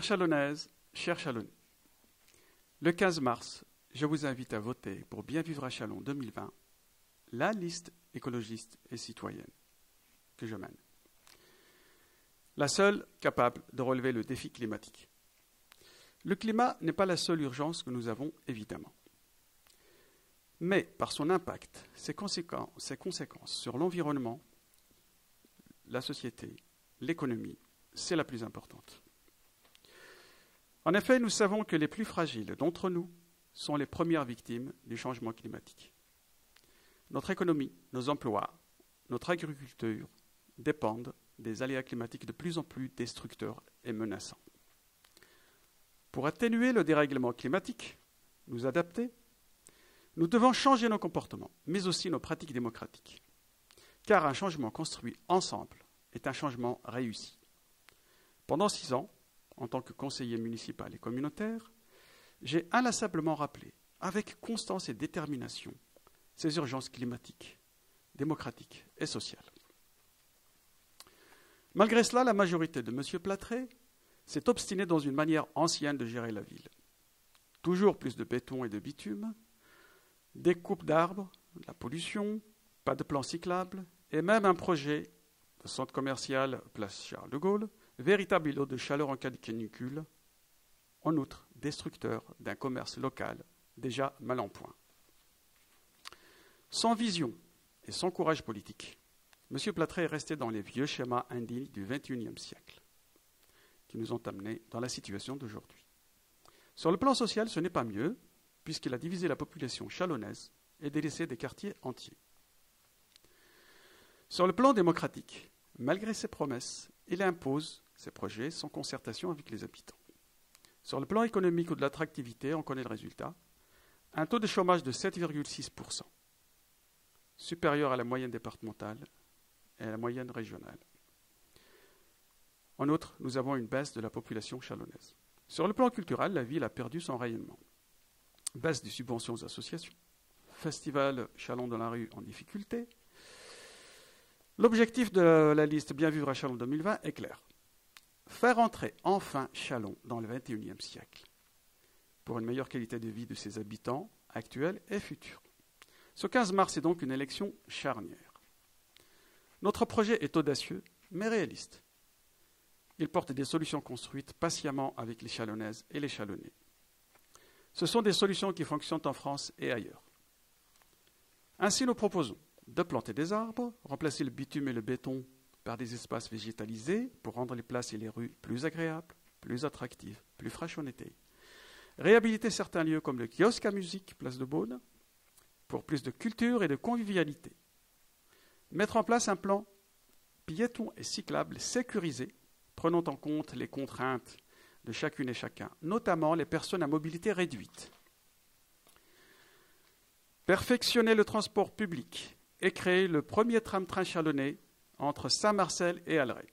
Chalonnaises, chers Chalonnais, le 15 mars, je vous invite à voter pour Bien vivre à Châlons 2020, la liste écologiste et citoyenne que je mène. La seule capable de relever le défi climatique. Le climat n'est pas la seule urgence que nous avons, évidemment. Mais par son impact, ses conséquences sur l'environnement, la société, l'économie, c'est la plus importante. En effet, nous savons que les plus fragiles d'entre nous sont les premières victimes du changement climatique. Notre économie, nos emplois, notre agriculture dépendent des aléas climatiques de plus en plus destructeurs et menaçants. Pour atténuer le dérèglement climatique, nous adapter, nous devons changer nos comportements, mais aussi nos pratiques démocratiques. Car un changement construit ensemble est un changement réussi. Pendant 6 ans, en tant que conseiller municipal et communautaire, j'ai inlassablement rappelé, avec constance et détermination, ces urgences climatiques, démocratiques et sociales. Malgré cela, la majorité de M. Platré s'est obstinée dans une manière ancienne de gérer la ville. Toujours plus de béton et de bitume, des coupes d'arbres, de la pollution, pas de plan cyclable, et même un projet de centre commercial place Charles de Gaulle, véritable îlot de chaleur en cas de canicule, en outre destructeur d'un commerce local déjà mal en point. Sans vision et sans courage politique, M. Platré est resté dans les vieux schémas indignes du XXIe siècle, qui nous ont amenés dans la situation d'aujourd'hui. Sur le plan social, ce n'est pas mieux, puisqu'il a divisé la population chalonnaise et délaissé des quartiers entiers. Sur le plan démocratique, malgré ses promesses, il impose ses projets sans concertation avec les habitants. Sur le plan économique ou de l'attractivité, on connaît le résultat. Un taux de chômage de 7,6%, supérieur à la moyenne départementale et à la moyenne régionale. En outre, nous avons une baisse de la population chalonnaise. Sur le plan culturel, la ville a perdu son rayonnement. Baisse des subventions aux associations, festival Châlons dans la rue en difficulté. L'objectif de la liste Bien vivre à Châlons 2020 est clair. Faire entrer enfin Châlons dans le XXIe siècle pour une meilleure qualité de vie de ses habitants actuels et futurs. Ce 15 mars est donc une élection charnière. Notre projet est audacieux, mais réaliste. Il porte des solutions construites patiemment avec les Chalonnaises et les Chalonnais. Ce sont des solutions qui fonctionnent en France et ailleurs. Ainsi, nous proposons de planter des arbres, remplacer le bitume et le béton par des espaces végétalisés pour rendre les places et les rues plus agréables, plus attractives, plus fraîches en été. Réhabiliter certains lieux comme le kiosque à musique, place de Beaune, pour plus de culture et de convivialité. Mettre en place un plan piéton et cyclable sécurisé, prenant en compte les contraintes de chacune et chacun, notamment les personnes à mobilité réduite. Perfectionner le transport public et créer le premier tram-train chalonnais entre Saint-Marcel et Alray.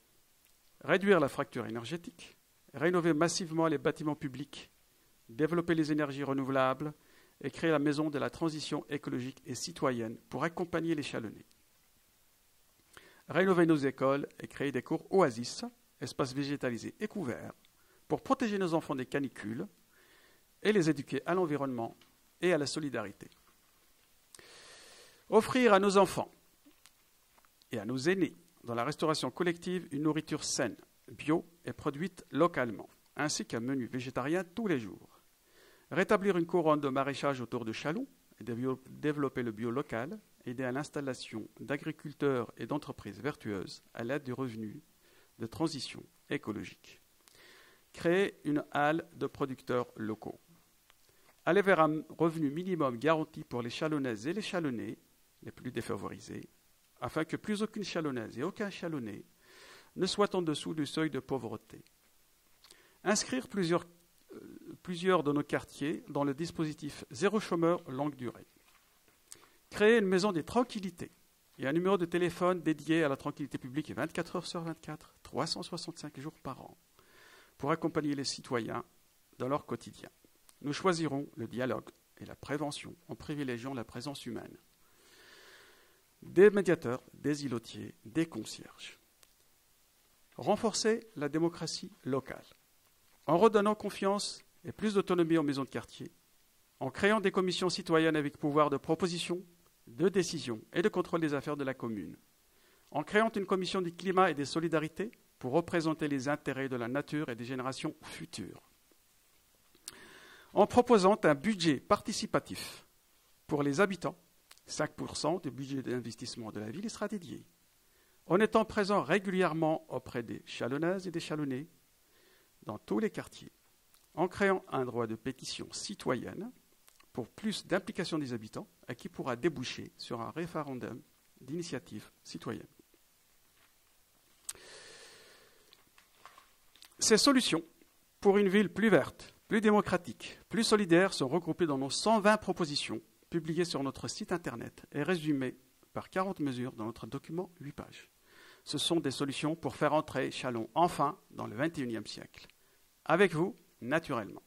Réduire la fracture énergétique, rénover massivement les bâtiments publics, développer les énergies renouvelables et créer la maison de la transition écologique et citoyenne pour accompagner les Chalonnais. Rénover nos écoles et créer des cours oasis, espaces végétalisés et couverts, pour protéger nos enfants des canicules et les éduquer à l'environnement et à la solidarité. Offrir à nos enfants et à nos aînés dans la restauration collective une nourriture saine, bio et produite localement, ainsi qu'un menu végétarien tous les jours. Rétablir une couronne de maraîchage autour de Châlons et développer le bio local, aider à l'installation d'agriculteurs et d'entreprises vertueuses à l'aide du revenu de transition écologique. Créer une halle de producteurs locaux. Aller vers un revenu minimum garanti pour les Chalonnaises et les Chalonnais, les plus défavorisés, afin que plus aucune Chalonnaise et aucun Chalonnais ne soit en dessous du seuil de pauvreté. Inscrire plusieurs de nos quartiers dans le dispositif Zéro chômeur longue durée. Créer une maison des tranquillités et un numéro de téléphone dédié à la tranquillité publique 24 heures sur 24, 365 jours par an, pour accompagner les citoyens dans leur quotidien. Nous choisirons le dialogue et la prévention en privilégiant la présence humaine. Des médiateurs, des îlotiers, des concierges. Renforcer la démocratie locale. en redonnant confiance et plus d'autonomie aux maisons de quartier, en créant des commissions citoyennes avec pouvoir de proposition, de décision et de contrôle des affaires de la commune, en créant une commission du climat et des solidarités pour représenter les intérêts de la nature et des générations futures, en proposant un budget participatif pour les habitants, 5% du budget d'investissement de la ville y sera dédié, en étant présent régulièrement auprès des Chalonnaises et des Chalonnais dans tous les quartiers, en créant un droit de pétition citoyenne pour plus d'implication des habitants et qui pourra déboucher sur un référendum d'initiative citoyenne. Ces solutions pour une ville plus verte, plus démocratique, plus solidaire sont regroupées dans nos 120 propositions publiées sur notre site internet et résumées par 40 mesures dans notre document 8 pages. Ce sont des solutions pour faire entrer Châlons enfin dans le XXIe siècle. Avec vous, naturellement.